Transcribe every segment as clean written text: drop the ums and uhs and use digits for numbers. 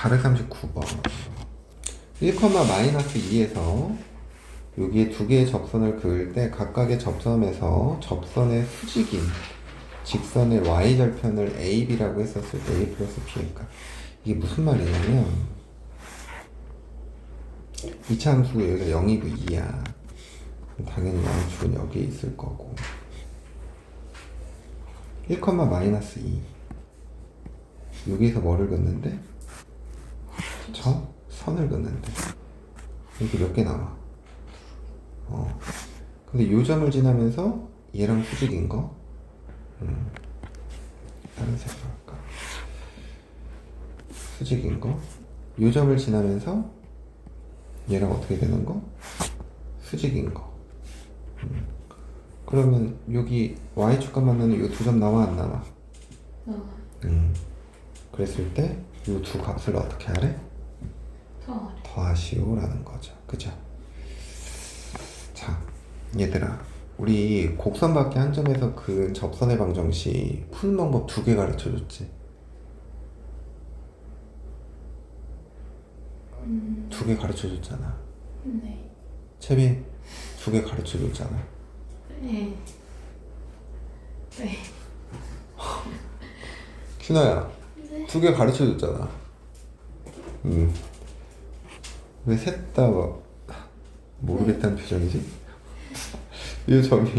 439번 1, 마이너스 2에서 여기에 두 개의 접선을 그을 때 각각의 접점에서 접선의 수직인 직선의 y절편을 AB라고 했었을 때 A 플러스 B니까 이게 무슨 말이냐면 이차함수가 여기가 0이고 2야. 당연히 양축은 여기에 있을 거고 1, 마이너스 2 여기서 뭐를 긋는데? 저 선을 긋는데 여기 몇 개 나와? 근데 요 점을 지나면서 얘랑 수직인 거 다른 색으로 할까? 수직인 거 요 점을 지나면서 얘랑 어떻게 되는 거? 수직인 거 그러면 여기 y축과 만나는 요 두 점 나와 안 나와? 나와. 그랬을 때 요 두 값을 어떻게 하래? 더하래. 더하시오 라는 거죠. 그죠? 자, 얘들아 우리 곡선 밖에 한 점에서 그 접선의 방정식 푸는 방법 두 개 가르쳐줬지? 두 개 가르쳐줬잖아. 네. 채빈 두 개 가르쳐줬잖아. 네. 네. 큐나야 네. 두 개 가르쳐줬잖아. 왜 셋 다 모르겠다는 표정이지? 이 점이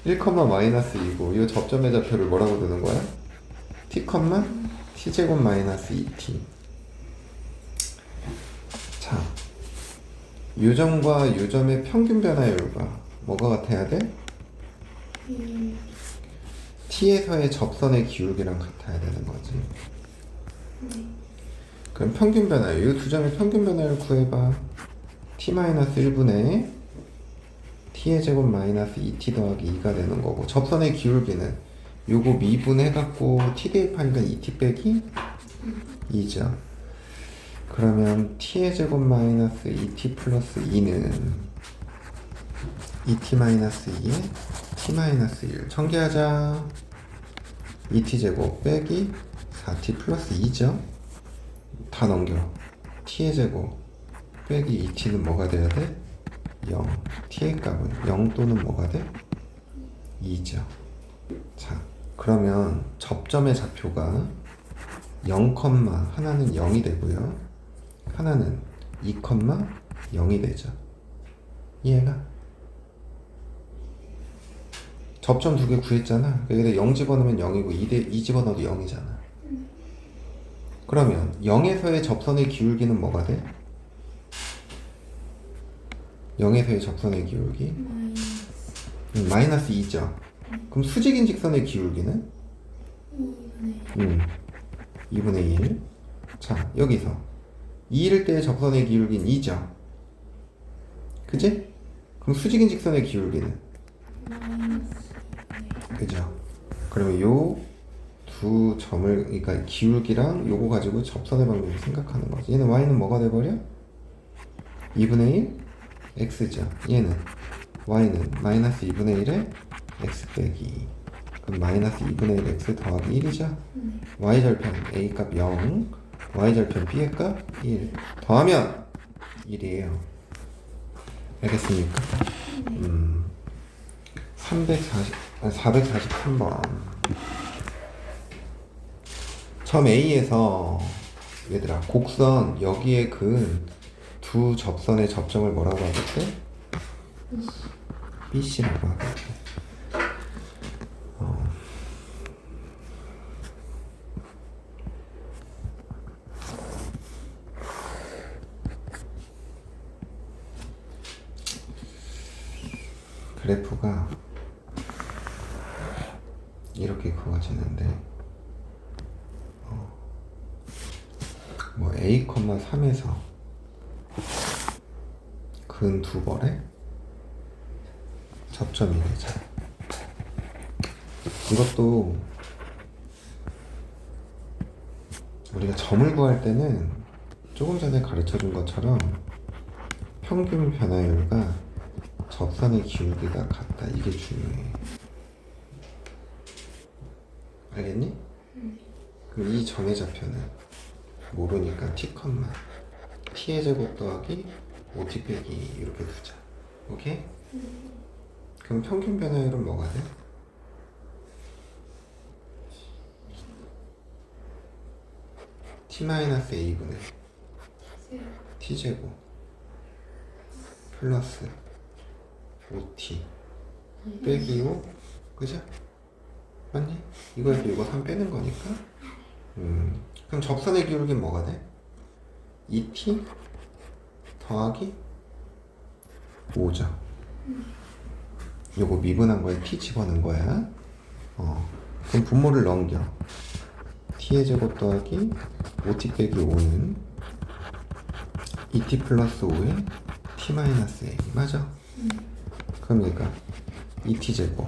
1, 마이너스 2고 이 접점의 좌표를 뭐라고 두는 거야? t, t제곱 마이너스 2t. 자, 요 점과 요 점의 평균 변화율과 뭐가 같아야 돼? t에서의 접선의 기울기랑 같아야 되는 거지. 그럼 평균 변화율, 이 두 점의 평균 변화율 구해봐. t-1분의 t의 제곱 마이너스 2t 더하기 2가 되는 거고 접선의 기울기는 요거 미분해갖고 t 대입하니까 2t 빼기 2죠. 그러면 t의 제곱 마이너스 2t 플러스 2는 2t 마이너스 2에 t 마이너스 1 전개하자. 2t 제곱 빼기 4t 플러스 2죠. 다 넘겨. t의 제곱 빼기 2t는 뭐가 돼야 돼? 0. t의 값은 0 또는 뭐가 돼? 2죠. 자, 그러면 접점의 좌표가 0, 하나는 0이 되고요. 하나는 2, 0이 되죠. 이해가? 접점 두 개 구했잖아. 여기다 0 집어넣으면 0이고 2 집어넣어도 0이잖아. 그러면 0에서의 접선의 기울기는 뭐가 돼? 0에서의 접선의 기울기? 마이너스 2죠. 그럼 수직인 직선의 기울기는? 2분의 1. 자, 여기서 2일 때의 접선의 기울기는 2죠. 그지? 그럼 수직인 직선의 기울기는? 그죠? 그러면 요 두 점을, 그러니까 기울기랑 요거 가지고 접선의 방법을 생각하는 거지. 얘는 y는 뭐가 돼버려? 2분의 1 x죠. 얘는 y는 마이너스 2분의 1에 x 빼기 2. 그럼 마이너스 2분의 1 x 더하기 1이죠. y절편 a 값 0, y절편 b의 값 1. 더하면 1이에요. 알겠습니까? 443번. 점 A에서 얘들아 곡선 여기에 그은 두 접선의 접점을 뭐라고 하겠대? BC라고 하겠대. 그래프가 이렇게 그어지는데 뭐 A, 3에서 근 두 벌에 접점이 되죠. 이것도 우리가 점을 구할 때는 조금 전에 가르쳐준 것처럼 평균 변화율과 접선의 기울기가 같다. 이게 중요해. 알겠니? 그럼 이 점의 좌표는 모르니까 t, t의 제곱 더하기 5t 빼기 이렇게 두자. 오케이? 그럼 평균 변화율은 뭐가 돼? t-a분의 t제곱 플러스 5t 빼기 5 그죠? 맞니? 이거에서 이거 3 빼는 거니까 그럼 접선의 기울기는 뭐가 돼? 2t 더하기 5죠. 요거 미분한 거에 t 집어넣은 거야. 그럼 분모를 넘겨. t의 제곱 더하기 5t 빼기 5는 2t 플러스 5에 t 마이너스 a 맞아? 그럼 얘가 2t 제곱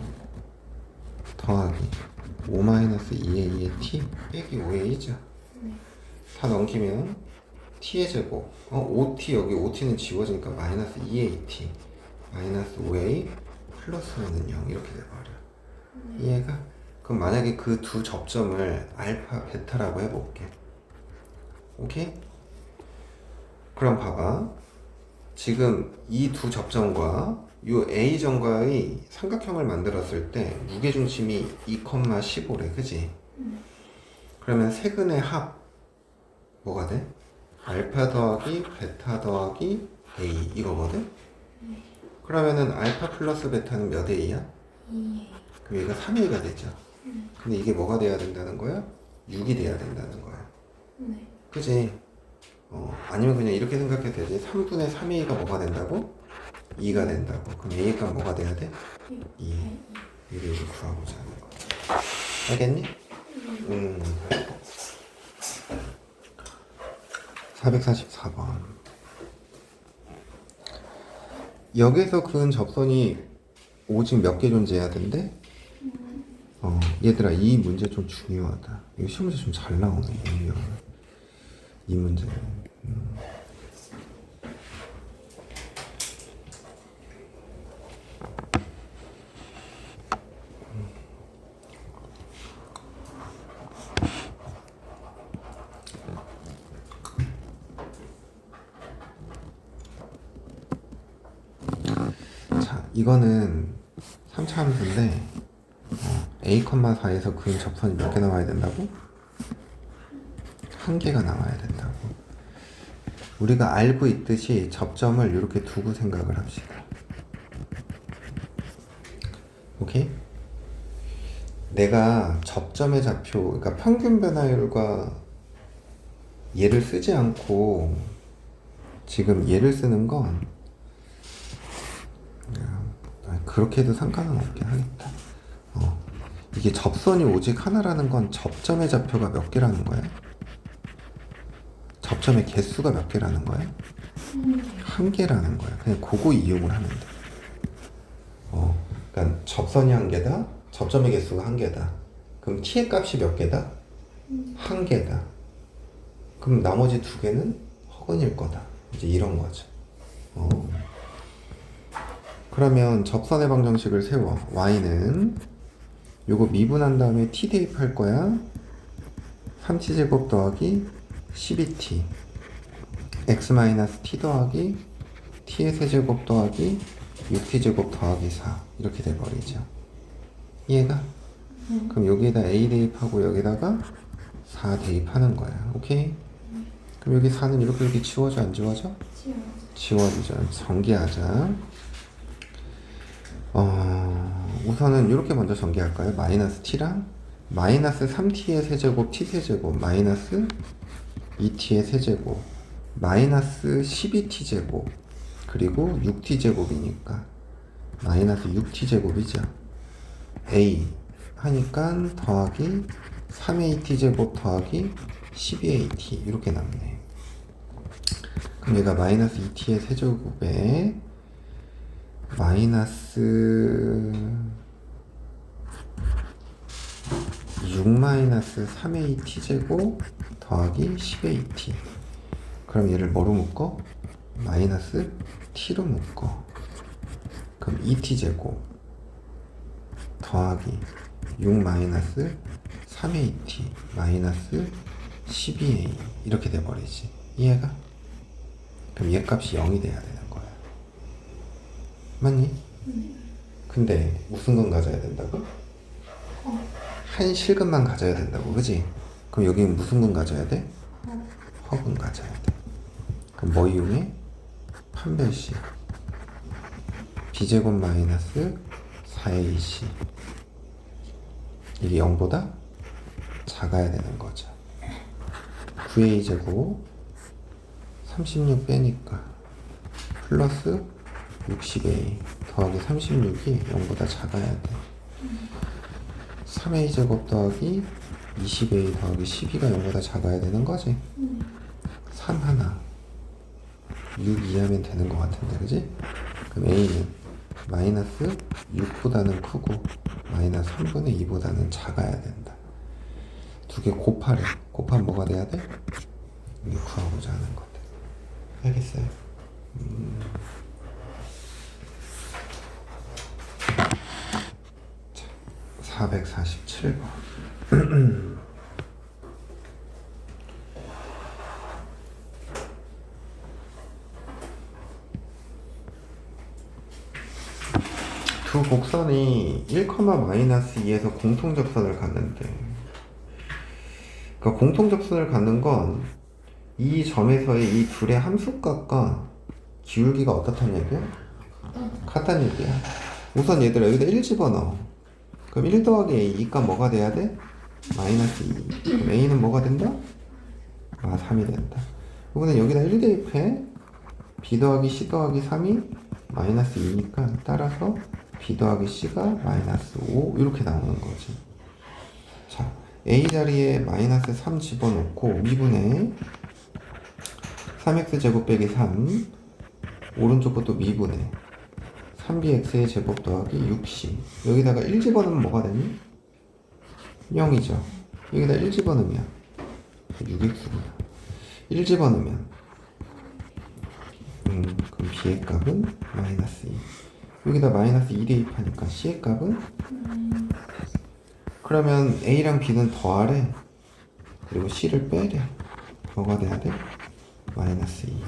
더하기 5 마이너스 2a의 t 빼기 5a죠. 다 넘기면 t의 제곱 5t 여기 5t는 지워지니까 마이너스 2at 마이너스 5a 플러스는 0 이렇게 돼버려. 이해가? 그럼 만약에 그 두 접점을 알파, 베타라고 해볼게. 오케이? 그럼 봐봐. 지금 이 두 접점과 이 A점과의 삼각형을 만들었을 때 무게중심이 2,15래. 그지? 그러면 세근의 합 뭐가 돼? 알파 더하기 베타 더하기 A 이거거든? 그러면은 알파 플러스 베타는 몇 A야? 2A. 그럼 얘가 3A가 되죠. 근데 이게 뭐가 돼야 된다는 거야? 6이 돼야 된다는 거야. 네. 그지? 아니면 그냥 이렇게 생각해도 되지. 3분의 3A가 뭐가 된다고? 2가 된다고. 그럼 A가 뭐가 돼야 돼? 2. 이를 구하고자 하는 거. 알겠니? 444번. 여기서 그은 접선이 오직 몇 개 존재해야 된대? 얘들아 이 문제 좀 중요하다. 이거 시험 문제 좀 잘 나오네. 이 문제는. 자, 이거는 3차 함수인데 a, 4에서 그은 접선이 몇 개 나와야 된다고? 한 개가 나와야 된다고. 우리가 알고 있듯이 접점을 이렇게 두고 생각을 합시다. 오케이? 내가 접점의 좌표, 그러니까 평균 변화율과 얘를 쓰지 않고 지금 얘를 쓰는 건 그렇게 해도 상관은 없긴 하겠다. 이게 접선이 오직 하나라는 건 접점의 좌표가 몇 개라는 거야? 접점의 개수가 몇 개라는 거야? 한 개라는 거야. 그냥 그거 이용을 하면 돼. 그러니까 접선이 한 개다. 접점의 개수가 한 개다. 그럼 t의 값이 몇 개다? 한 개다. 그럼 나머지 두 개는 허근일 거다. 이제 이런 거죠. 그러면 접선의 방정식을 세워. y는 요거 미분한 다음에 t 대입할 거야. 3t제곱 더하기 12t x-t 더하기 t의 세제곱 더하기 6t제곱 더하기 4 이렇게 돼버리죠. 이해가? 그럼 여기에다 a 대입하고 여기다가 4 대입하는 거야. 오케이? 그럼 여기 4는 이렇게 지워져 안 지워져? 지워지죠. 전개하자. 우선은 이렇게 먼저 전개할까요? 마이너스 t랑 마이너스 3t의 세제곱 t 세제곱 마이너스 2t의 세제곱 마이너스 12t제곱 그리고 6t제곱이니까 마이너스 6t제곱이죠. a 하니까 더하기 3at제곱 더하기 12at 이렇게 남네. 그럼 얘가 마이너스 2t의 세제곱에 마이너스 6 마이너스 3at 제곱 더하기 10at. 그럼 얘를 뭐로 묶어? 마이너스 t로 묶어. 그럼 2t 제곱 더하기 6 마이너스 3at 마이너스 12a 이렇게 돼버리지. 이해가? 그럼 얘 값이 0이 돼야 되는 거야. 맞니? 근데 무슨 건 가져야 된다고? 한 실근만 가져야 된다고, 그지? 그럼 여기는 무슨 근 가져야 돼? 허근 가져야 돼. 그럼 뭐 이용해? 판별식 b제곱 마이너스 4ac 이게 0보다 작아야 되는 거죠. 9a 제곱 36 빼니까 플러스 60a 더하기 36이 0보다 작아야 돼. 3a 제곱 더하기 20a 더하기 12가 0보다 작아야 되는 거지. 3 하나 6 이하면 되는 것 같은데, 그지? 그럼 a는 마이너스 6보다는 크고 마이너스 3분의 2보다는 작아야 된다. 두 개 곱하래. 곱하면 뭐가 돼야 돼? 이게 구하고자 하는 건데. 알겠어요? 자, 447번. 두 곡선이 1,-2에서 공통접선을 갖는데, 그러니까 공통접선을 갖는 건 이 점에서의 이 둘의 함수값과 기울기가 어떻다는 얘기야? 같다는 얘기야. 우선 얘들아 여기다 1 집어넣어. 그럼 1 더하기 a, 이 값 뭐가 돼야 돼? 마이너스 2. 그럼 a는 뭐가 된다? 3이 된다. 이번엔 여기다 1 대입해. b 더하기 c 더하기 3이 마이너스 2니까 따라서 b 더하기 c가 마이너스 5 이렇게 나오는 거지. 자, a 자리에 마이너스 3 집어넣고 미분에 3x 제곱 빼기 3 오른쪽 것도 미분에 3bx의 제곱 더하기 6c 여기다가 1 집어넣으면 뭐가 되니? 0이죠. 여기다 1 집어넣으면 6x구나. 1 집어넣으면 그럼 b의 값은 마이너스 2. 여기다 마이너스 2 대입하니까 c의 값은 그러면 a랑 b는 더하래. 그리고 c를 빼래. 뭐가 돼야 돼? 마이너스 2.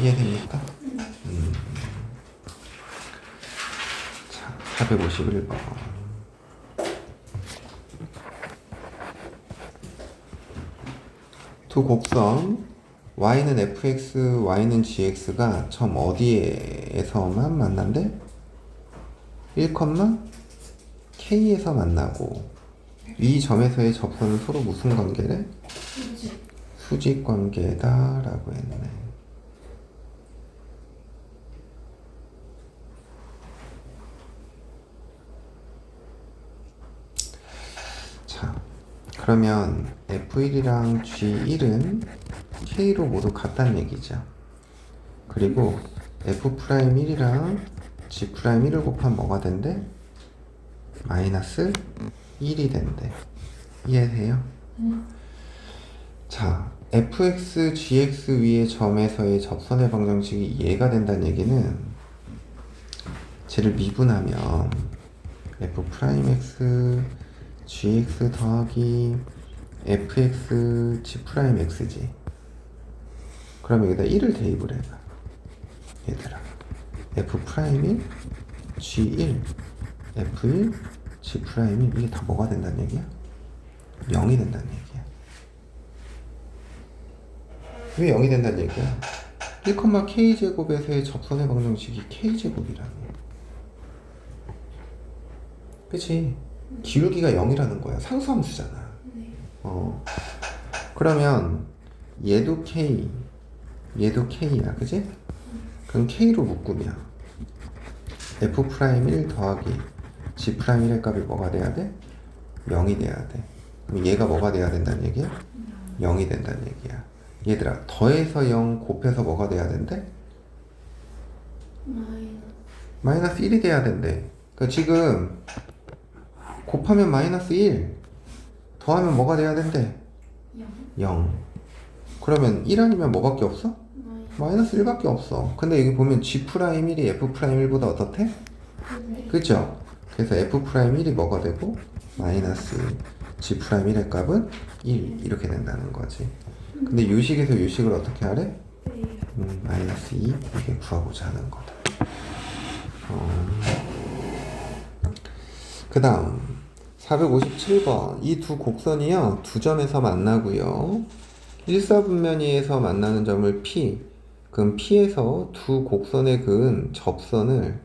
이해됩니까? 자, 451번. 두 곡선 y는 fx, y는 gx가 점 어디에서만 만난대? 1, k에서 만나고 이 점에서의 접선은 서로 무슨 관계래? 수직 관계다 라고 했네. 자, 그러면 f1이랑 g1은 k로 모두 같다는 얘기죠. 그리고 f'1이랑 g'1을 곱하면 뭐가 된대? 마이너스 1이 된대. 이해돼요? 자, fx, gx 위의 점에서의 접선의 방정식이 얘가 된다는 얘기는 쟤를 미분하면 f'x, gx 더하기 fx, g'x지. 그럼 여기다 1을 대입을 해봐. 얘들아, f'이 g1, f1, g'이 이게 다 뭐가 된다는 얘기야? 0이 된다는 얘기야. 왜 0이 된다는 얘기야? 1,k제곱에서의 접선의 방정식이 k제곱이라는 거야. 그치? 기울기가 0이라는 거야. 상수함수잖아. 그러면 얘도 k, 얘도 k야. 그치? 그럼 k로 묶으면 f'1 더하기 g'1의 값이 뭐가 돼야 돼? 0이 돼야 돼. 그럼 얘가 뭐가 돼야 된다는 얘기야? 0이 된다는 얘기야. 얘들아, 더해서 0 곱해서 뭐가 돼야 된대? 마이너스 1이 돼야 된대. 그러니까 지금 곱하면 마이너스 1, 더하면 뭐가 돼야 된대? 0. 그러면 1 아니면 뭐밖에 없어? 마이너스 1밖에 없어. 근데 여기 보면 g'1이 f'1보다 어떻대? 그죠? 그래서 f'1이 뭐가 되고? 마이너스 G'1의 값은 1 이렇게 된다는 거지. 근데 유식에서 유식을 어떻게 하래? 네. 마이너스 2 이렇게 구하고자 하는 거다. 그 다음 457번 이 두 곡선이요 두 점에서 만나고요 1사분면이에서 만나는 점을 P 그럼 P에서 두 곡선에 그은 접선을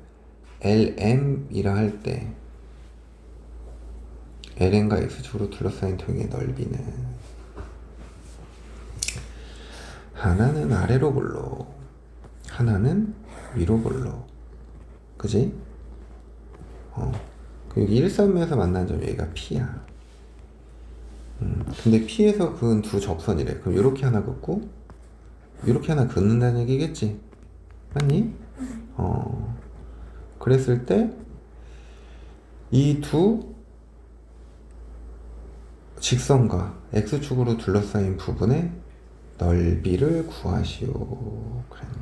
LM이라 할 때 LM과 X축으로 둘러싸인 통의 넓이는 하나는 아래로 볼록 하나는 위로 볼록 그지? 여기 1사분면에서 만난 점이 여기가 P야. 근데 P에서 그은 두 접선이래. 그럼 이렇게 하나 긋고 이렇게 하나 긋는다는 얘기겠지? 맞니? 그랬을 때 이 두 직선과 X축으로 둘러싸인 부분의 넓이를 구하시오. 그랬네.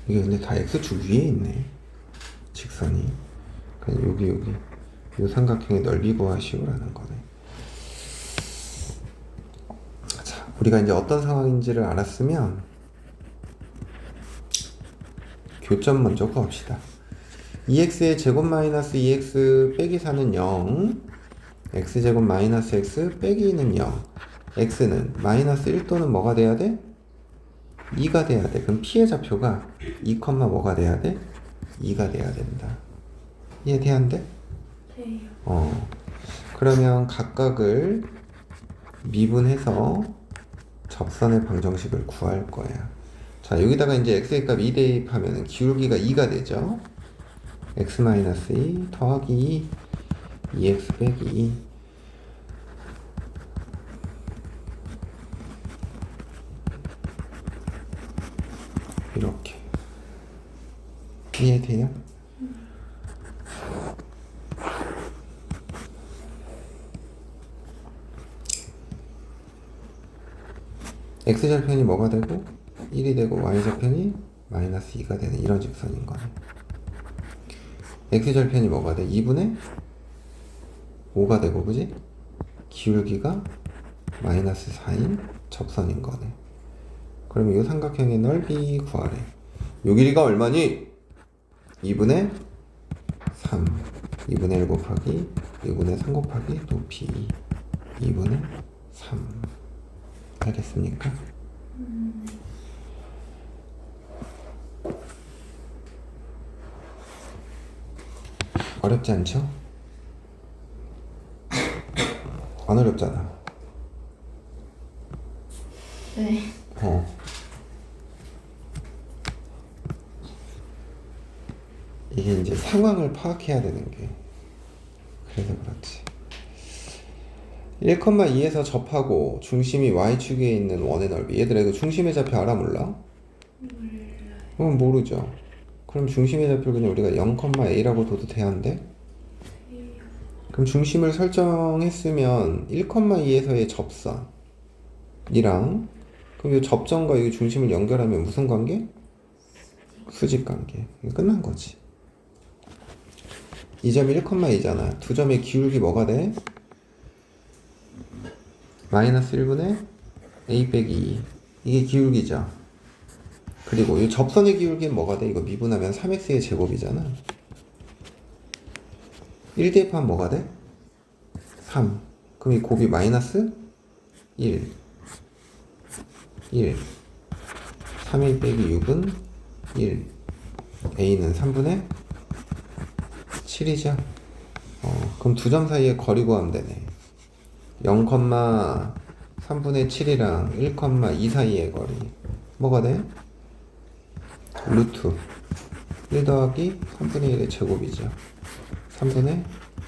이게 근데 다 X축 위에 있네. 직선이. 그냥 여기 이 삼각형의 넓이 구하시오라는 거네. 자, 우리가 이제 어떤 상황인지를 알았으면 교점 먼저 구합시다. 2x의 제곱 마이너스 2x 빼기 4는 0 x제곱 마이너스 x 빼기는 0 x는 마이너스 1 또는 뭐가 돼야 돼? 2가 돼야 돼. 그럼 p의 좌표가 2, 뭐가 돼야 돼? 2가 돼야 된다. 이해돼 안 돼? 돼요. 그러면 각각을 미분해서 접선의 방정식을 구할 거야. 자, 여기다가 이제 x의 값 2 대입하면 기울기가 2가 되죠. x-2 더하기 2x 빼기 2 이렇게 이해돼요? x절편이 뭐가 되고 1이 되고 y절편이 마이너스 2가 되는 이런 직선인 거네. x절편이 뭐가 돼? 2분의 5가 되고 그지? 기울기가 마이너스 4인 접선인 거네. 그러면 이 삼각형의 넓이 구하래. 요 길이가 얼마니? 2분의 3 2분의 1 곱하기 2분의 3 곱하기 높이 2분의 3 알겠습니까? 어렵지 않죠? 안 어렵잖아. 네. 이게 이제 상황을 파악해야 되는 게 그래서 그렇지. 1,2에서 접하고 중심이 y축에 있는 원의 넓이. 얘들아 이거 중심의 좌표 알아 몰라? 몰라요. 모르죠. 그럼 중심의 좌표를 그냥 우리가 0,a라고 둬도 돼안돼? 그럼 중심을 설정했으면 1,2에서의 접선이랑 그럼 이 접점과 이 중심을 연결하면 무슨 관계? 수직 관계. 끝난 거지. 이 점이 1,2잖아. 두 점의 기울기 뭐가 돼? 마이너스 1분의 a 빼기 2. 이게 기울기죠. 그리고 이 접선의 기울기는 뭐가 돼? 이거 미분하면 3x의 제곱이잖아. 1 대입하면 뭐가 돼? 3. 그럼 이 곱이 마이너스 1. 3a 빼기 6은 1. a는 3분의 7이죠. 그럼 두 점 사이에 거리 구하면 되네. 0,3분의 7이랑 1,2 사이의 거리 뭐가 돼? 루트 1 더하기 3분의 1의 제곱이죠. 3분의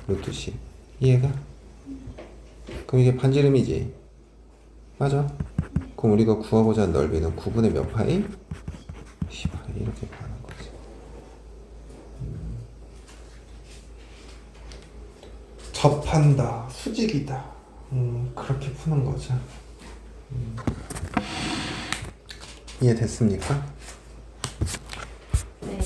루트 10 이해가? 그럼 이게 반지름이지? 맞아? 그럼 우리가 구하고자 하는 넓이는 9분의 몇 파이? 10파이 이렇게 구하는 거지. 접한다, 수직이다. 그렇게 푸는 거죠. 이해됐습니까? 네.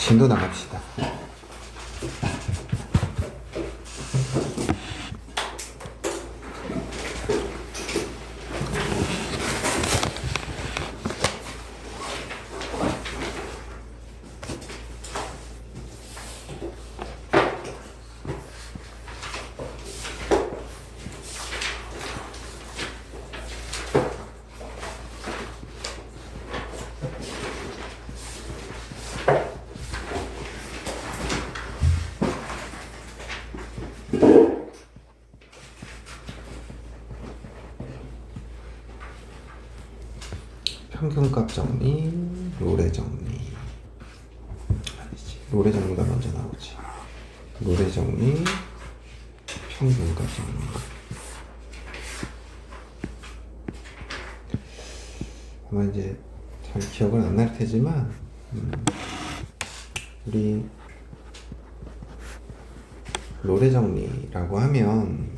진도 나갑시다. 평균값 정리, 로레 정리. 아니지, 로레 정리가 먼저 나오지. 로레 정리, 평균값 정리. 아마 이제 잘 기억은 안 날 테지만, 우리 로레 정리라고 하면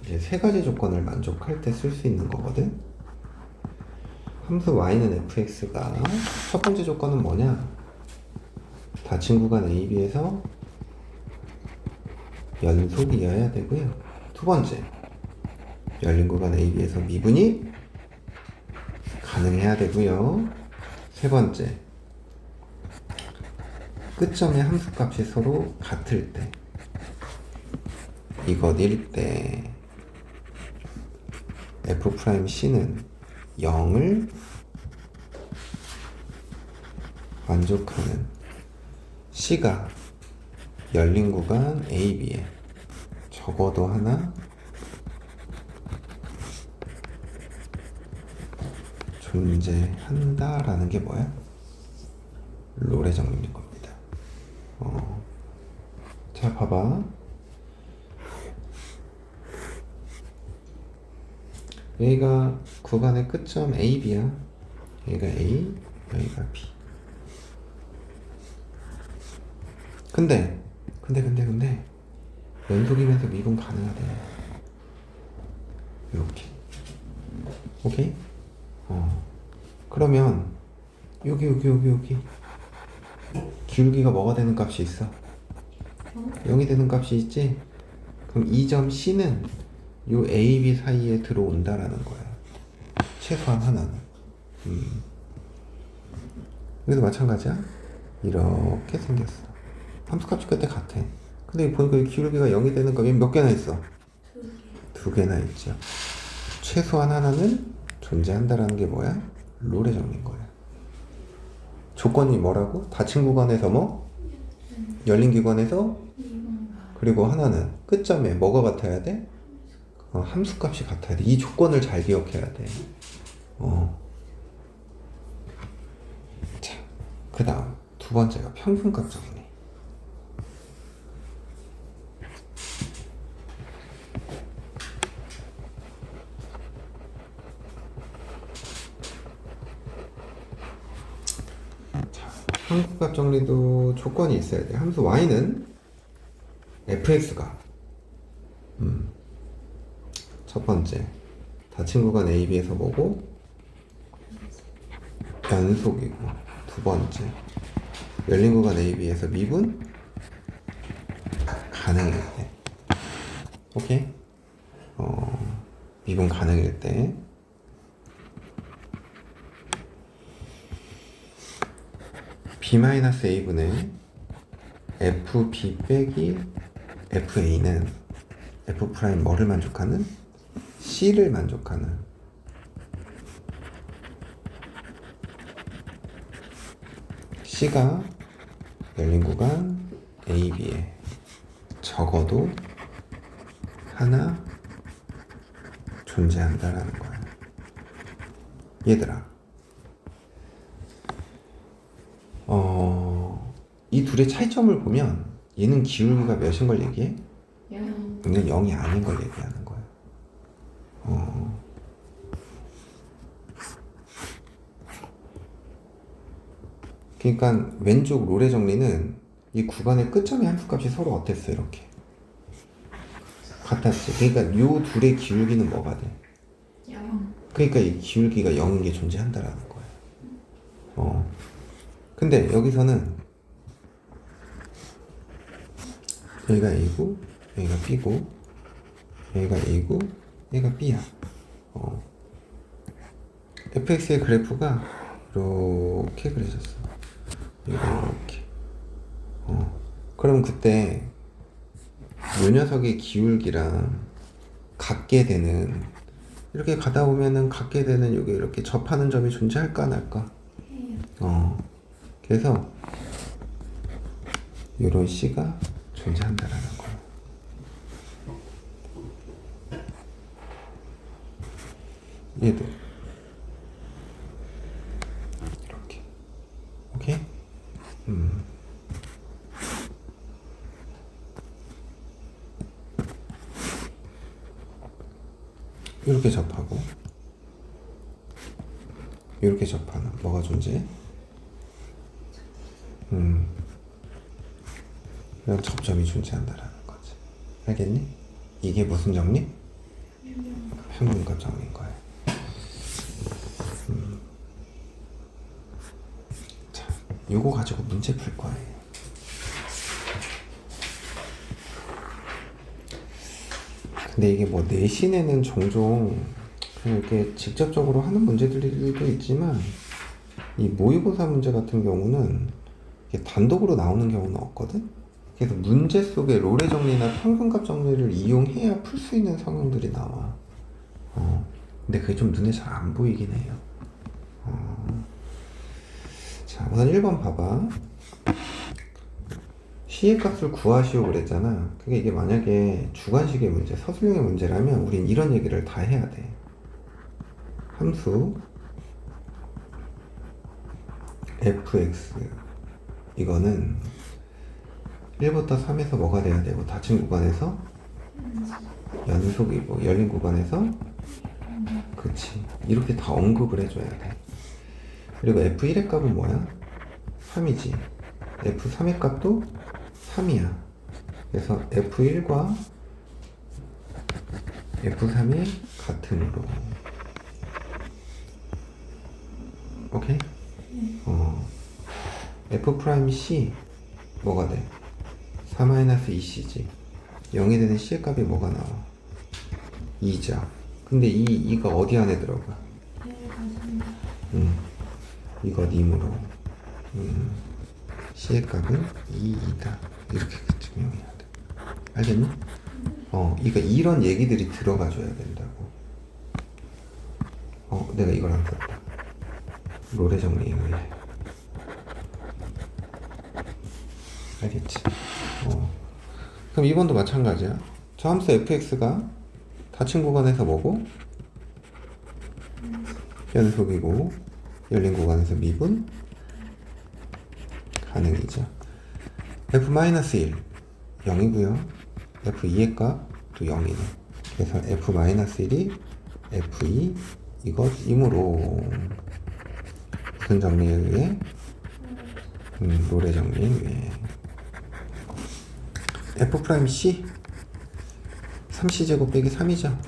이제 세 가지 조건을 만족할 때 쓸 수 있는 거거든. 함수 y는 fx가 첫 번째 조건은 뭐냐? 닫힌 구간 a, b에서 연속이어야 되고요. 두 번째, 열린 구간 a, b에서 미분이 가능해야 되고요. 세 번째, 끝점의 함수값이 서로 같을 때, 이것일 때 f'c는 0을 만족하는 C가 열린 구간 A, B에 적어도 하나 존재한다라는 게 뭐야? 로레 정리인 겁니다. 자, 봐봐. 여기가 구간의 끝점 A, B야. 여기가 A, 여기가 B. 근데 연속이면서 미분 가능하대. 이렇게. 오케이? 그러면 여기 기울기가 뭐가 되는 값이 있어? 0이 되는 값이 있지? 그럼 이 점 C는 요 A, B 사이에 들어온다라는 거야. 최소한 하나는. 여기도 마찬가지야. 이렇게 생겼어. 함수값이 그때 같아. 근데 보니까 기울기가 0이 되는 값이 몇 개나 있어? 두 개나 있죠. 최소한 하나는 존재한다라는 게 뭐야? 로레 정리인 거야. 조건이 뭐라고? 닫힌 구간에서 뭐? 열린 구간에서? 그리고 하나는 끝점에 뭐가 같아야 돼? 함수값이 같아야 돼. 이 조건을 잘 기억해야 돼. 자, 그 다음 두 번째가 평균값 정리. 자, 평균값 정리도 조건이 있어야 돼. 함수 y는 fx가 첫 번째, 닫힌 구간 A, B에서 뭐고? 연속이고. 두 번째, 열린 구간 A, B에서 미분 가능일 때. 오케이? 미분 가능일 때. B-A분의 FB 빼기 FA는 F' 뭐를 만족하는? C를 만족하는 C가 열린 구간 A, B에 적어도 하나 존재한다라는 거야. 얘들아, 이 둘의 차이점을 보면 얘는 기울기가 몇인 걸 얘기해? 0. 얘는 0이 아닌 걸 얘기하는 거야. 그러니까 왼쪽 로레 정리는 이 구간의 끝점의 함수값이 서로 어땠어? 이렇게 같았지. 그러니까 요 둘의 기울기는 뭐가 돼? 0. 그러니까 이 기울기가 0인 게 존재한다라는 거야. 근데 여기서는 여기가 A고 여기가 B고 여기가 A고 여기가 B야. fx의 그래프가 이렇게 그려졌어. 이렇게. 그럼 그때 요 녀석의 기울기랑 같게 되는, 이렇게 가다 보면은 같게 되는 여기 이렇게 접하는 점이 존재할까 안 할까? 그래서 요런 C가 존재한다라는 거야. 얘도 이렇게. 오케이? 이렇게 접하고 이렇게 접하는 뭐가 존재해? 이런 접점이 존재한다라는 거지. 알겠니? 이게 무슨 정리? 평균값 정리인 거야. 자, 요거 가지고 문제 풀 거예요. 근데 이게 뭐 내신에는 종종 그냥 이렇게 직접적으로 하는 문제들도 있지만, 이 모의고사 문제 같은 경우는 이게 단독으로 나오는 경우는 없거든? 그래서 문제 속에 롤의 정리나 평균값 정리를 이용해야 풀 수 있는 상황들이 나와. 근데 그게 좀 눈에 잘 안 보이긴 해요. 자, 우선 1번 봐봐. C의 값을 구하시오 그랬잖아. 그게 이게 만약에 주관식의 문제, 서술형의 문제라면 우린 이런 얘기를 다 해야 돼. 함수 fx 이거는 1부터 3에서 뭐가 돼야 되고, 닫힌 구간에서 연속이고 열린 구간에서, 그치, 이렇게 다 언급을 해줘야 돼. 그리고 f1의 값은 뭐야? 3이지. f3의 값도 3이야. 그래서 f1과 f3이 같음으로. 오케이? f'(c) 뭐가 돼? 4-2c지. 0이 되는 c의 값이 뭐가 나와? 2죠. 근데 이가 어디 안에 들어가? 이거 님으로. c의 값은 2이다. 이렇게 증명해야 돼. 알겠니? 이거 이런 얘기들이 들어가줘야 된다고. 내가 이걸 안 썼다. 롤의 정리에 의해. 알겠지? 그럼 이번도 마찬가지야. 저 함수 fx가 닫힌 구간에서 뭐고? 연속이고 열린 구간에서 미분 가능이죠. f-1 0이고요. f2의 값도 0이네. 그래서 f-1이 f2 이것 이므로 무슨 정리에 의해? 롤의 정리에 의해. f'c 3c제곱 빼기 3이죠.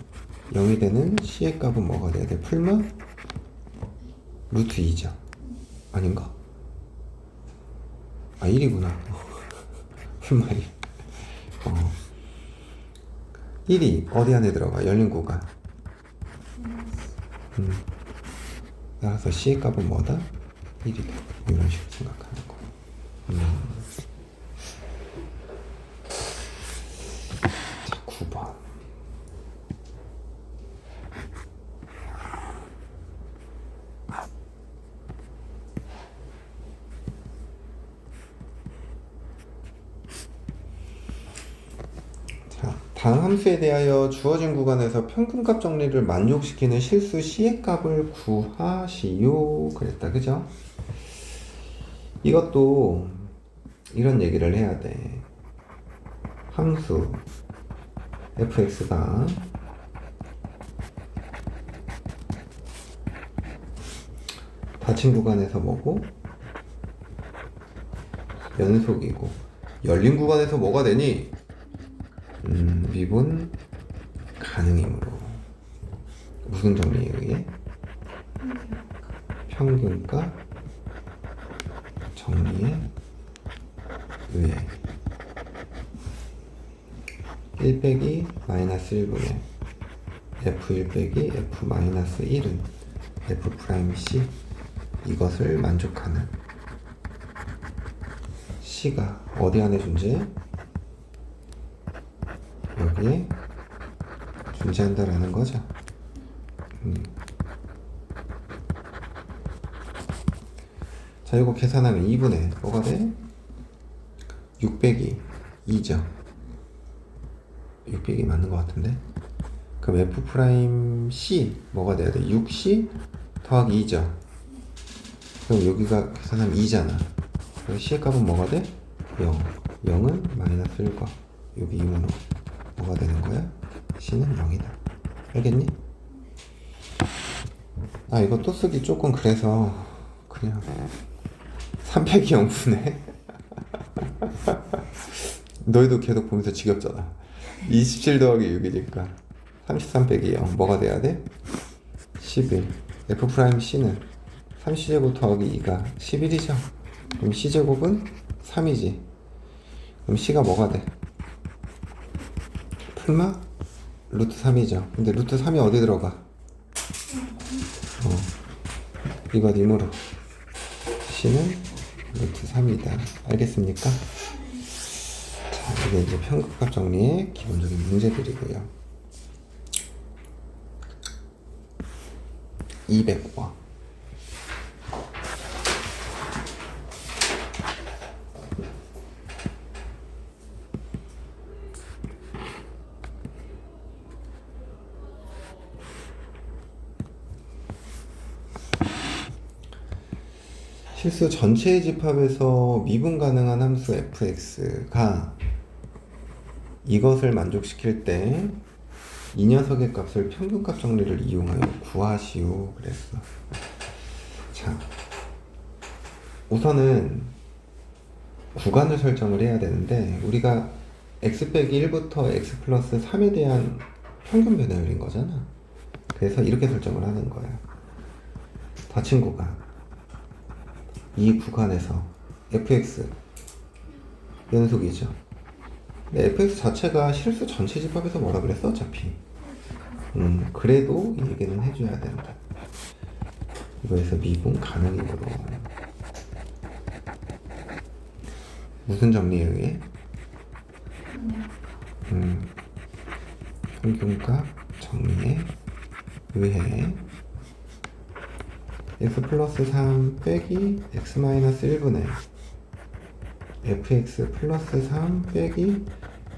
0이 되는 c의 값은 뭐가 돼야 돼? 풀마 루트 2죠. 아닌가? 1이구나. 풀마 1. 1이 어디 안에 들어가? 열린 구간. 따라서 c의 값은 뭐다? 1이다. 이런 식으로 생각하는 거. 자, 9번. 자, 다음 함수에 대하여 주어진 구간에서 평균값 정리를 만족시키는 실수 c의 값을 구하시오 그랬다. 그죠? 이것도 이런 얘기를 해야 돼. 함수 fx가 닫힌 구간에서 뭐고? 연속이고 열린 구간에서 뭐가 되니? 미분 가능이므로. 무슨 정리에 의해? 평균값 정리에 의해. 1 빼기 마이너스 1분의 f1 빼기 f 마이너스 1은 f 프라임 c 이것을 만족하는 c가 어디 안에 존재해? 여기에 존재한다라는 거죠. 자, 이거 계산하면 2분의 뭐가 돼? 6 빼기 2죠. 6 빼기 맞는 것 같은데? 그럼 f 프라임 c 뭐가 돼야 돼? 6c 더하기 2죠. 그럼 여기가 계산하면 2잖아. 그럼 c의 값은 뭐가 돼? 0. 0은 마이너스 1과 여기 2는 뭐가 되는 거야? c는 0이다. 알겠니? 아, 이거 또 쓰기 조금 그래서 그냥 3 빼기 0분의 너희도 계속 보면서 지겹잖아. 27 더하기 6이니까 33 빼기 0 뭐가 돼야 돼? 11. f 프라임 c는 3c제곱 더하기 2가 11이죠. 그럼 c제곱은 3이지. 그럼 c가 뭐가 돼? 풀마? 루트 3이죠. 근데 루트 3이 어디 들어가? 이거 님으로 c는 루트 3이다. 알겠습니까? 자, 이게 이제 편극합 정리의 기본적인 문제들이고요. 200번. 실수 전체의 집합에서 미분 가능한 함수 fx가 이것을 만족시킬 때 이 녀석의 값을 평균값 정리를 이용하여 구하시오 그랬어. 자, 우선은 구간을 설정을 해야 되는데 우리가 x 빼기 1부터 x 플러스 3에 대한 평균 변화율인 거잖아. 그래서 이렇게 설정을 하는 거야. 닫힌 구간, 이 구간에서 fx 연속이죠. 근데 fx 자체가 실수 전체 집합에서 뭐라 그랬어 어차피. 그래도 이 얘기는 해줘야 된다. 이거에서 미분 가능이므로 무슨 정리에 의해? 평균값 정리에 의해 x 플러스 3 빼기 x 마이너스 1분의 fx 플러스 3 빼기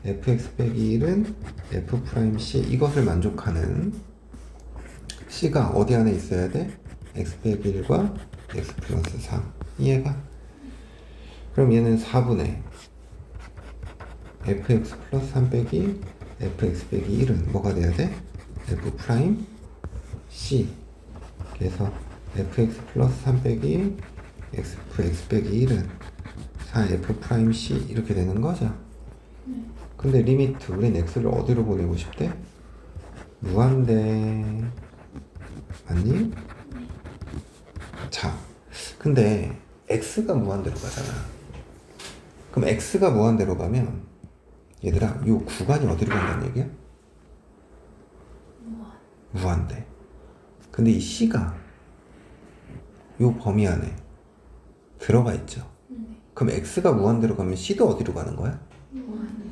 fx 빼기 1은 f 프라임 c 이것을 만족하는 c가 어디 안에 있어야 돼? x 빼기 1과 x 플러스 3 이해가? 그럼 얘는 4분의 fx 플러스 3 빼기 fx 빼기 1은 뭐가 돼야 돼? f 프라임 c. 그래서 fx 플러스 3 빼기 x 빼기 1은 4f 프라임 c 이렇게 되는 거죠. 근데 리미트 우린 x를 어디로 보내고 싶대? 무한대 맞니? 자, 근데 x가 무한대로 가잖아. 그럼 x가 무한대로 가면 얘들아 요 구간이 어디로 간다는 얘기야? 무한대. 근데 이 c가 요 범위 안에 들어가 있죠. 그럼 x가 무한대로 가면 c도 어디로 가는 거야?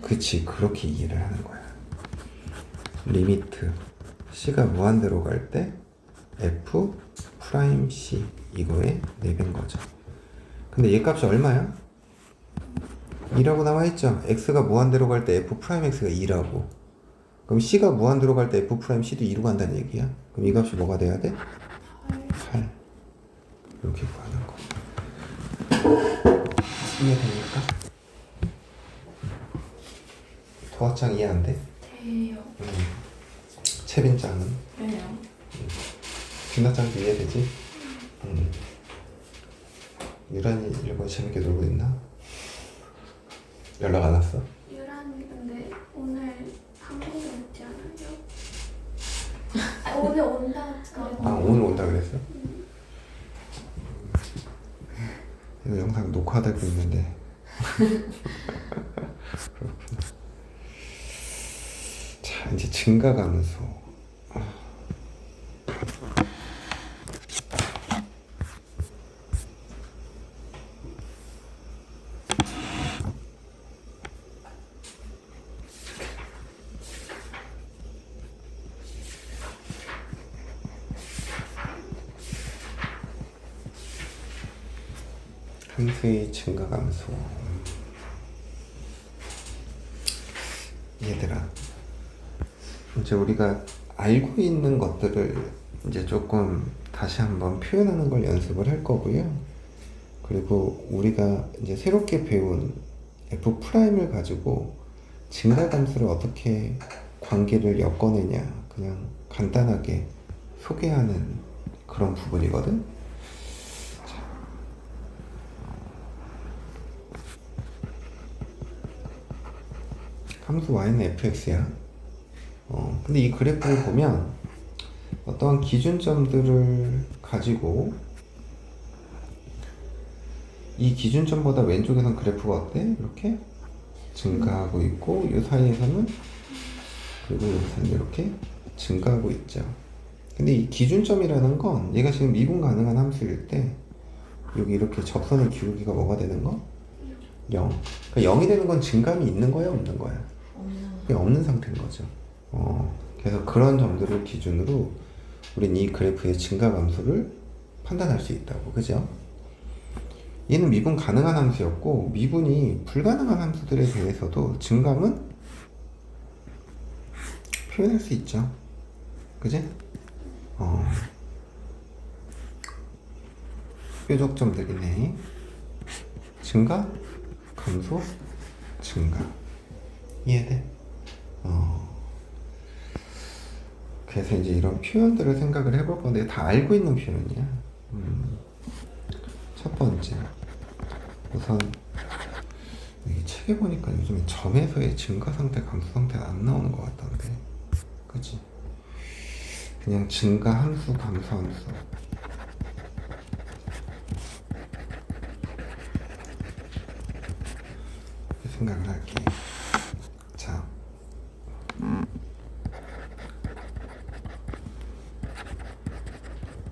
그치, 그렇게 이해를 하는 거야. 리미트 c가 무한대로 갈 때 f 프라임 c 이거에 4배인 거죠. 근데 얘 값이 얼마야? 2라고 나와있죠. x가 무한대로 갈 때 f 프라임 x가 2라고. 그럼 c가 무한대로 갈 때 f 프라임 c도 2로 간다는 얘기야. 그럼 이 값이 뭐가 돼야 돼? 8. 이렇게 구하는 거. 이해됩니까? 도화창 이해 안 돼? 돼요. 채빈짱은? 돼요. 김나짱도 이해되지? 유란이 일본 재밌게 놀고 있나? 연락 안 왔어? 유란이 근데 오늘 한국에 있지 않아요? 오늘 온다 그랬는데. 아, 오늘 온다 그랬어? 이거 영상 녹화되고 있는데. 그렇구나. 증가감소. 함수의 증가감소. 얘들아, 이제 우리가 알고 있는 것들을 이제 조금 다시 한번 표현하는 걸 연습을 할 거고요. 그리고 우리가 이제 새롭게 배운 F'을 가지고 증가감수를 어떻게 관계를 엮어내냐, 그냥 간단하게 소개하는 그런 부분이거든. 함수 y는 fx야. 근데 이 그래프를 보면 어떠한 기준점들을 가지고 이 기준점보다 왼쪽에선 그래프가 어때? 이렇게 증가하고 있고 이 사이에서는 그리고 여기서는 이렇게 증가하고 있죠. 근데 이 기준점이라는 건 얘가 지금 미분 가능한 함수일 때 여기 이렇게 접선의 기울기가 뭐가 되는 거? 0. 그러니까 0이 되는 건 증감이 있는 거야, 없는 거야? 없는 상태인 거죠. 그래서 그런 점들을 기준으로 우린 이 그래프의 증가감수를 판단할 수 있다고, 그죠? 얘는 미분 가능한 함수였고 미분이 불가능한 함수들에 대해서도 증감은 표현할 수 있죠. 그지? 뾰족점들이네. 증가, 감소, 증가. 이해돼? 그래서 이제 이런 표현들을 생각을 해볼 건데 다 알고 있는 표현이야. 첫 번째, 우선 이 책에 보니까 요즘에 점에서의 증가 상태, 감소 상태는 안 나오는 것 같던데, 그치? 그냥 증가 함수, 감소 함수. 생각을 할게. 자,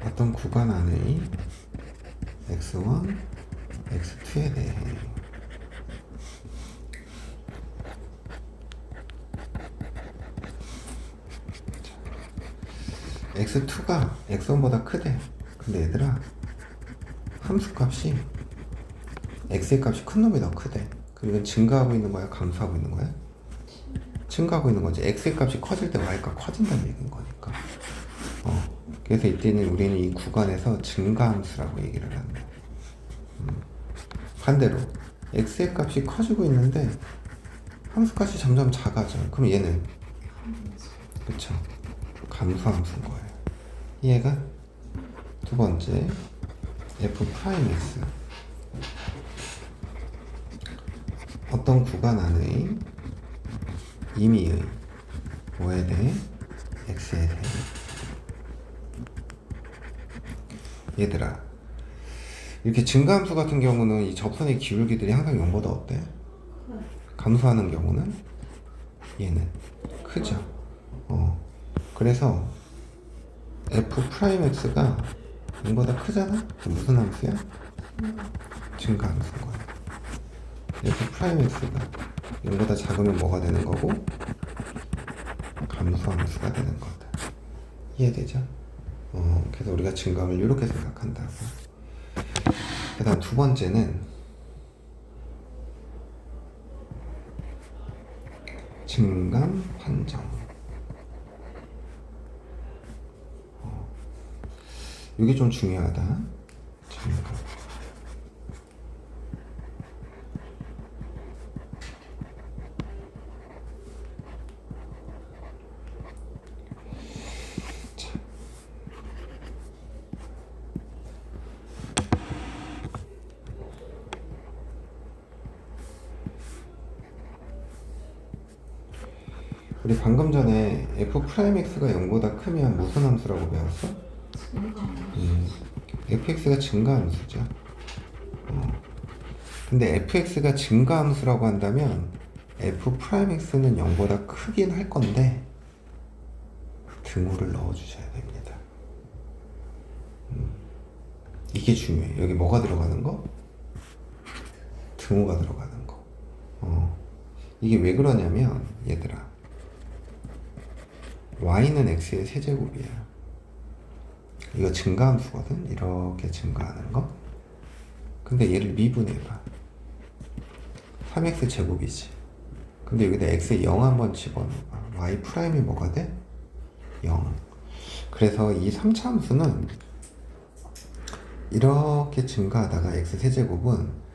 어떤 구간 안의 x1, x2에 대해 x2가 x1보다 크대. 근데 얘들아, 함수 값이 x의 값이 큰 놈이 더 크대. 그리고 증가하고 있는 거야, 감소하고 있는 거야? 증가하고 있는 거지. x의 값이 커질 때 y가 커진다는 얘기인 거니까. 그래서 이때는 우리는 이 구간에서 증가함수라고 얘기를 한다. 반대로 x의 값이 커지고 있는데 함수 값이 점점 작아져. 그럼 얘는 그쵸? 감소함수인 거예요. 이해가? 두 번째, f'x. 어떤 구간 안의 임의의 뭐에 대해? x에 대해. 얘들아, 이렇게 증가함수 같은 경우는 이 접선의 기울기들이 항상 0보다 어때? 감소하는 경우는 얘는 크죠. 그래서 f'x가 0보다 크잖아? 그럼 무슨 함수야? 증가함수인 거야. f'x가 0보다 작으면 뭐가 되는 거고? 감소함수가 되는 거다. 이해되죠? 그래서 우리가 증감을 이렇게 생각한다고. 그 다음 두 번째는 증감 판정. 이게 좀 중요하다. 증감. 우리 방금 전에 f'x가 0보다 크면 무슨 함수라고 배웠어? fx가 증가함수죠. 근데 fx가 증가함수라고 한다면 f'x는 0보다 크긴 할 건데 등호를 넣어주셔야 됩니다. 이게 중요해요. 여기 뭐가 들어가는 거? 등호가 들어가는 거. 이게 왜 그러냐면 얘들아, y는 x의 세제곱이야. 이거 증가함수거든. 이렇게 증가하는 거. 근데 얘를 미분해봐. 3x 제곱이지. 근데 여기다 x에 0 한번 집어넣어봐. y 프라임이 뭐가 돼? 0. 그래서 이 3차 함수는 이렇게 증가하다가 x 세제곱은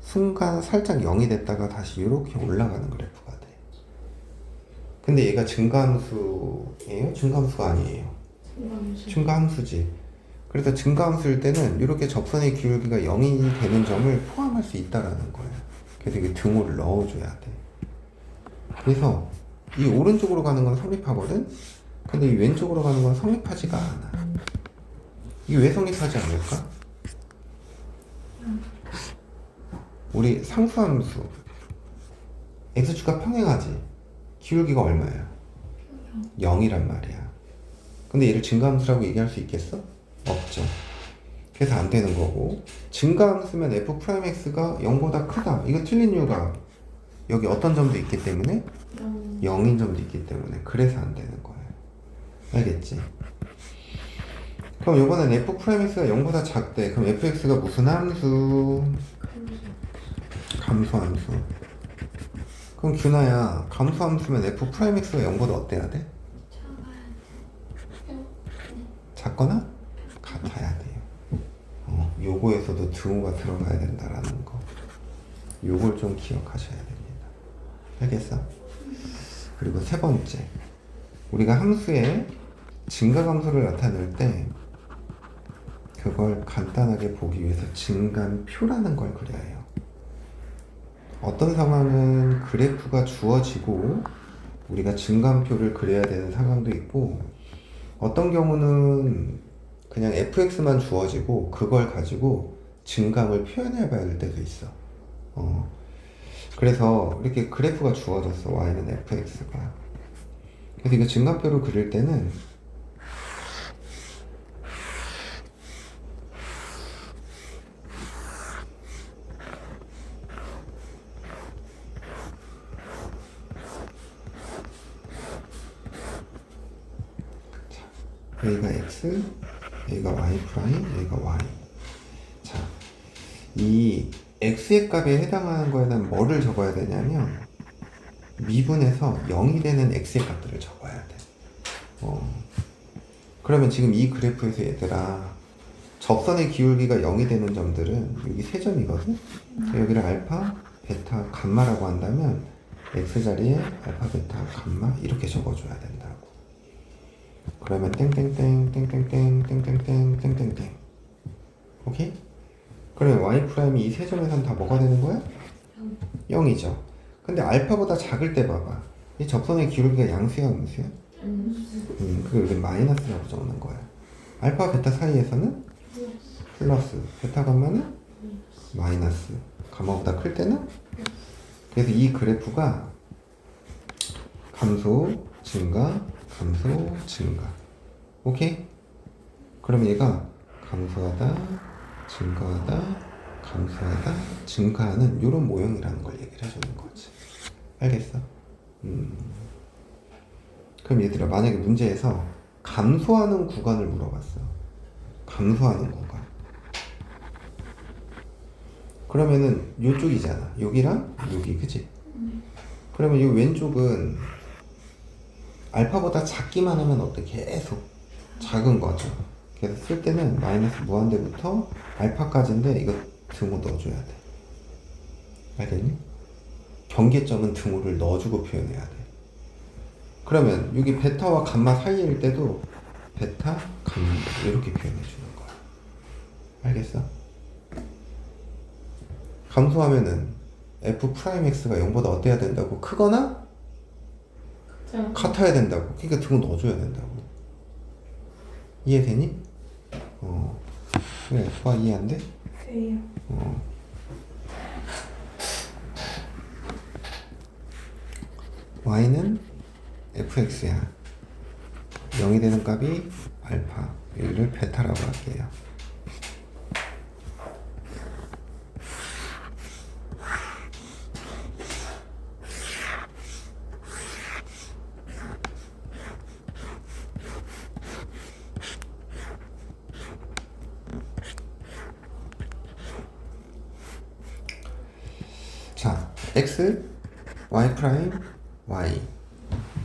순간 살짝 0이 됐다가 다시 이렇게 올라가는 그래프가 돼. 근데 얘가 증가함수예요? 증가함수가 아니에요. 증가함수지. 그래서 증가함수일 때는 이렇게 접선의 기울기가 0이 되는 점을 포함할 수 있다라는 거예요. 그래서 이게 등호를 넣어줘야 돼. 그래서 이 오른쪽으로 가는 건 성립하거든? 근데 이 왼쪽으로 가는 건 성립하지가 않아. 이게 왜 성립하지 않을까? 우리 상수함수 x축과 평행하지? 기울기가 얼마야? 0이란 말이야. 근데 얘를 증가함수라고 얘기할 수 있겠어? 없죠. 그래서 안 되는 거고, 증가함수면 f'x가 0보다 크다. 이거 틀린 이유가 여기 어떤 점도 있기 때문에 0인 점도 있기 때문에 그래서 안 되는 거예요. 알겠지? 그럼 이번엔 f'x가 0보다 작대. 그럼 fx가 무슨 함수? 감소함수. 그럼 균아야, 감소함수면 f'x가 0보다 어때야 돼? 작거나 같아야 돼요. 요거에서도 등호가 들어가야 된다라는 거. 요걸 좀 기억하셔야 됩니다. 알겠어? 그리고 세 번째, 우리가 함수의 증가감소를 나타낼 때 그걸 간단하게 보기 위해서 증간표라는 걸 그려야 해요. 어떤 상황은 그래프가 주어지고 우리가 증간표를 그려야 되는 상황도 있고, 어떤 경우는 그냥 fx만 주어지고 그걸 가지고 증감을 표현해 봐야 될 때도 있어. 그래서 이렇게 그래프가 주어졌어. y는 fx가. 그래서 이거 증감표로 그릴 때는 여기가 x, 여기가 y 프라임, 여기가 y. 자, 이 x의 값에 해당하는 거에는 뭐를 적어야 되냐면 미분해서 0이 되는 x의 값들을 적어야 돼. 그러면 지금 이 그래프에서 얘들아, 접선의 기울기가 0이 되는 점들은 여기 세 점이거든? 여기를 알파, 베타, 감마라고 한다면 x 자리에 알파, 베타, 감마 이렇게 적어줘야 된다고. 그러면 땡땡땡 땡땡땡 땡땡땡 땡땡땡. 오케이? 그러면 y 프라임이 이 세 점에선 다 뭐가 되는 거야? 0이죠. 근데 알파보다 작을 때 봐봐. 이 접선의 기울기가 양수야, 음수야? 그걸 우리 마이너스라고 적는 거야. 알파, 베타 사이에서는 플러스, 베타, 감마는 마이너스. 감마보다 클 때는? 그래서 이 그래프가 감소, 증가, 감소, 증가. 오케이? 그럼 얘가 감소하다, 증가하다, 감소하다, 증가하는 이런 모형이라는 걸 얘기를 해주는 거지. 알겠어? 그럼 얘들아, 만약에 문제에서 감소하는 구간을 물어봤어. 감소하는 구간. 그러면은 요쪽이잖아. 여기랑 여기, 그치? 그러면 이 왼쪽은 알파보다 작기만 하면 어떻게 계속 작은 거죠. 그래서 쓸 때는 마이너스 무한대부터 알파까지인데 이거 등호 넣어줘야 돼. 알겠니? 경계점은 등호를 넣어주고 표현해야 돼. 그러면 여기 베타와 감마 사이일 때도 베타, 감마 이렇게 표현해 주는 거야. 알겠어? 감소하면은 f'x가 0보다 어때야 된다고? 크거나 같아야 된다고. 그러니까 등호 넣어줘야 된다고. 이해되니? 왜 F가 이해 안 돼? 돼요. Y는 fx야. 0이 되는 값이 알파, 여기를 베타라고 할게요. 자, x, y 프라임, y.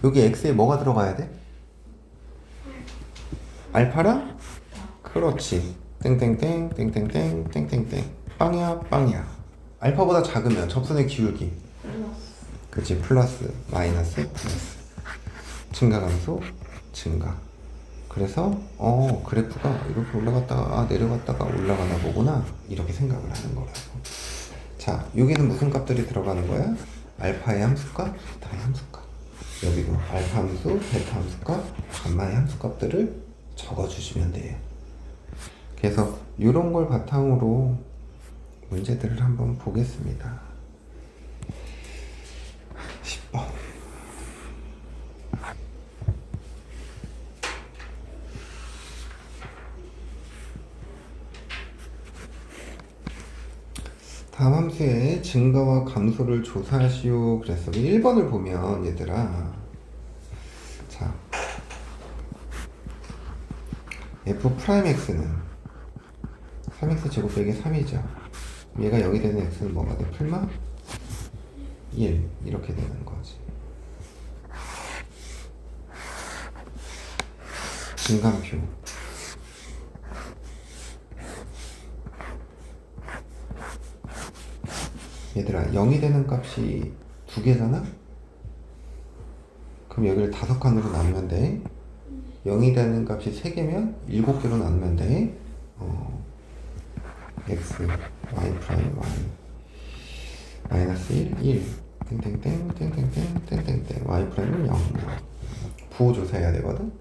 여기 x에 뭐가 들어가야 돼? 알파랑? 그렇지. 땡땡땡, 땡땡땡, 땡땡땡. 빵이야, 빵이야. 알파보다 작으면 접선의 기울기. 그치, 플러스, 마이너스, 플러스. 증가감소, 증가. 그래서, 그래프가 이렇게 올라갔다가, 내려갔다가 올라가나 보구나. 이렇게 생각을 하는 거라고. 자, 여기는 무슨 값들이 들어가는 거야? 알파의 함수값, 베타의 함수값. 여기도 알파 함수, 베타 함수값, 감마의 함수값들을 적어주시면 돼요. 그래서 이런 걸 바탕으로 문제들을 한번 보겠습니다. 10번. 다음 함수의 증가와 감소를 조사하시오. 그래서 1번을 보면 얘들아, 자, f 프라임 x는 3x 제곱 빼기 3이죠. 얘가 0이 되는 x는 뭐가 돼? 풀마 1 이렇게 되는 거지. 증감표. 얘들아, 0이 되는 값이 두 개잖아? 그럼 여기를 5칸으로 나누면 돼. 0이 되는 값이 3개면 7개로 나누면 돼. x, y 프라임, y 마이너스 1, 1 땡땡땡 땡땡땡 땡땡땡 y 프라임은 0 부호 조사해야 되거든.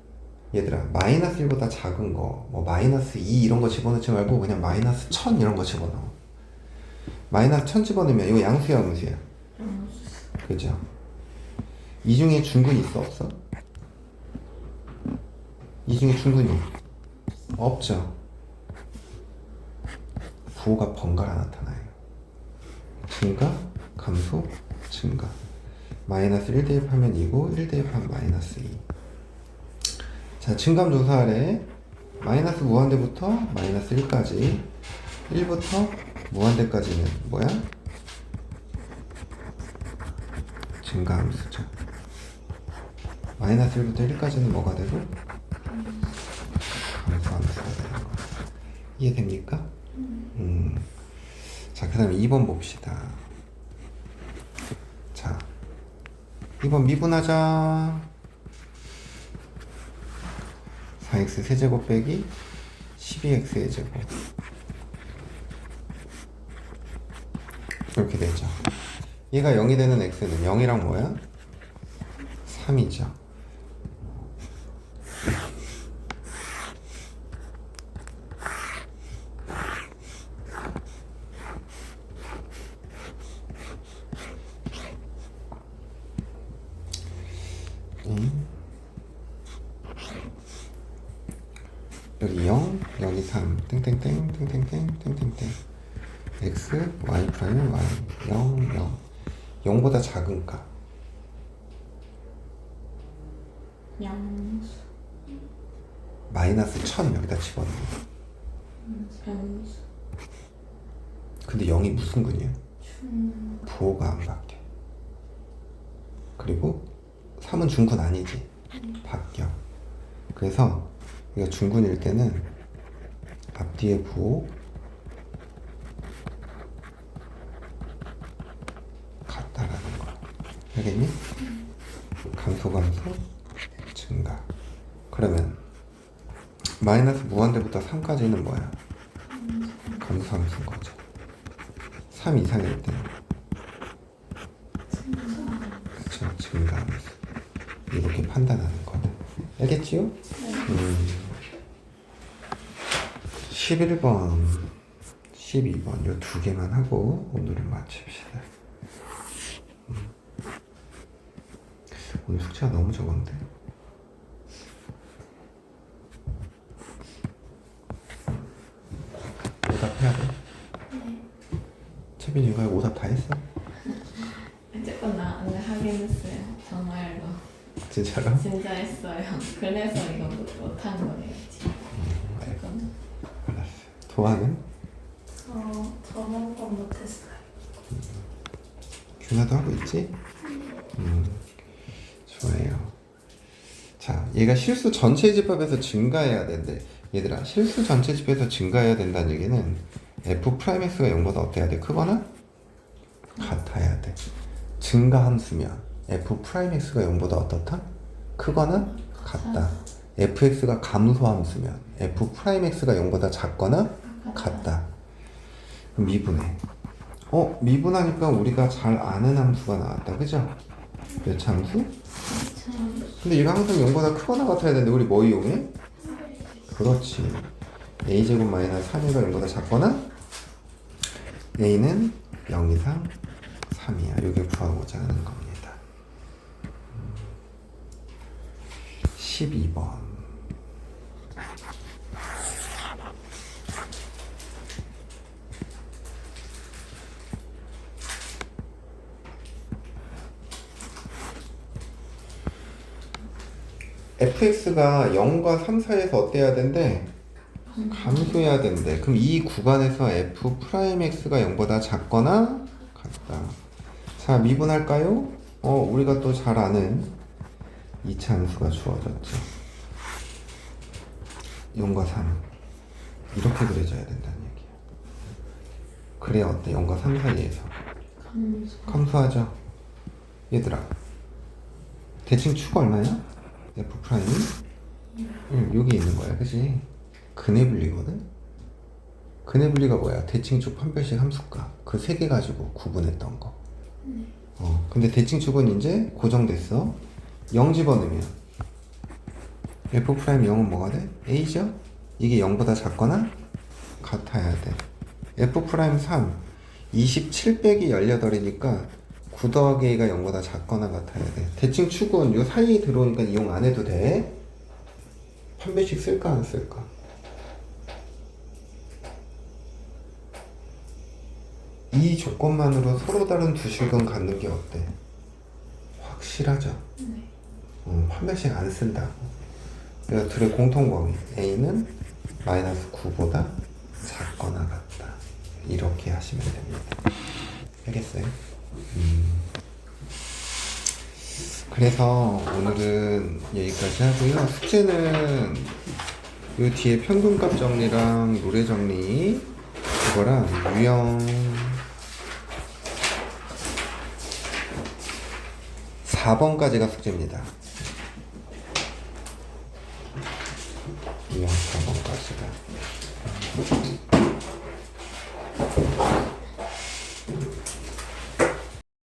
얘들아, 마이너스 1보다 작은 거, 뭐 마이너스 2 이런 거 집어넣지 말고 그냥 마이너스 1000 이런 거 집어넣어. 마이너스 1000 집어넣으면 이거 양수야, 음수야? 그죠? 이 중에 중근이 있어, 없어? 이 중에 중근이 없죠? 부호가 번갈아 나타나요. 증가, 감소, 증가. 마이너스 1 대입하면 2고 1 대입하면 마이너스 2. 자, 증감 조사하래. 마이너스 무한대부터 마이너스 1까지, 1부터 무한대까지는 뭐야? 증가함수죠. 마이너스 1부터 1까지는 뭐가 되고? 감소함수가 되는 거. 이해됩니까? 자, 그 다음에 2번 봅시다. 자, 2번 미분하자. 4x 세제곱 빼기 12x의 제곱. 이렇게 되죠. 얘가 0이 되는 x는 0이랑 뭐야? 3이죠. 여기 0, 여기 3, 땡땡땡, 땡땡땡, 땡땡땡. x, y 프라임, y, 0, 0. 0보다 작은 값. 양수. 마이너스 1000 여기다 집어넣어. 변수. 근데 0이 무슨 근이야? 부호가 안 바뀌어. 그리고 3은 중근 아니지? 바뀌어. 그래서 우리가 중근일 때는 앞뒤의 부호 같다라는 거. 알겠니? 감소 증가. 그러면 마이너스 무한대부터 3까지는 뭐야? 감소함수인 거죠. 3 이상일 때는 그렇죠, 증가함수. 이렇게 판단하는 거다. 알겠지요? 11번 12번 요 두 개만 하고 오늘은 마칩시다. 오늘 숙제가 너무 적은데 수빈이 이거 오답 다 했어? 어쨌건 나 오늘 하긴 했어요. 정말로. 진짜로? 진짜 했어요. 그래서 이거 못한 거예요. 지금. 어쨌건. 알았어. 도화는? 저번 건 못했어요. 규나도 하고 있지? 좋아요. 자, 얘가 실수 전체 집합에서 증가해야 된대. 얘들아, 실수 전체 집합에서 증가해야 된다는 얘기는 f'(x가 0보다 어때야 돼? 크거나? 같아야 돼. 증가 함수면 f'(x가 0보다 어떻다? 크거나? 같다. fx가 감소 함수면 f'(x가 0보다 작거나? 같다. 그럼 미분해. 미분하니까 우리가 잘 아는 함수가 나왔다. 그죠? 몇 함수? 근데 얘가 항상 0보다 크거나 같아야 되는데 우리 뭐 이용해? 그렇지. a제곱 마이너스 3이가 0보다 작거나 a는 0 이상 3이야. 이게 구하고자 하는 겁니다. 12번. fx가 0과 3 사이에서 어때야 된대? 감소해야 된대. 그럼 이 구간에서 f'x가 0보다 작거나 같다. 자, 미분할까요? 우리가 또 잘 아는 이차함수가 주어졌죠. 0과 3 이렇게 그려져야 된다는 얘기야. 그래야 어때? 0과 3 사이에서 감소하죠. 얘들아, 대칭 추가 얼마야? f 프라임이? 여기 있는 거야, 그치? 근의 분리거든? 근의 분리가 뭐야? 대칭축 판별식 함수가 그 세 개 가지고 구분했던 거. 근데 대칭축은 이제 고정됐어. 0 집어넣으면 f 프라임 0은 뭐가 돼? a죠? 이게 0보다 작거나 같아야 돼. f 프라임 3 27 빼기 18이니까 9 더하기 a가 0보다 작거나 같아야 돼. 대칭축은 요 사이에 들어오니까 이용 안 해도 돼. 판별식 쓸까 안 쓸까? 이 조건만으로 서로 다른 두 실근 갖는 게 어때? 확실하죠? 판별식 안 쓴다고. 그래서 둘의 공통 범위 a는 마이너스 9보다 작거나 같다. 이렇게 하시면 됩니다. 알겠어요? 그래서 오늘은 여기까지 하고요. 숙제는 요 뒤에 평균값 정리랑 노래 정리 그거랑 유형 4번까지가 숙제입니다. 유형 4번까지가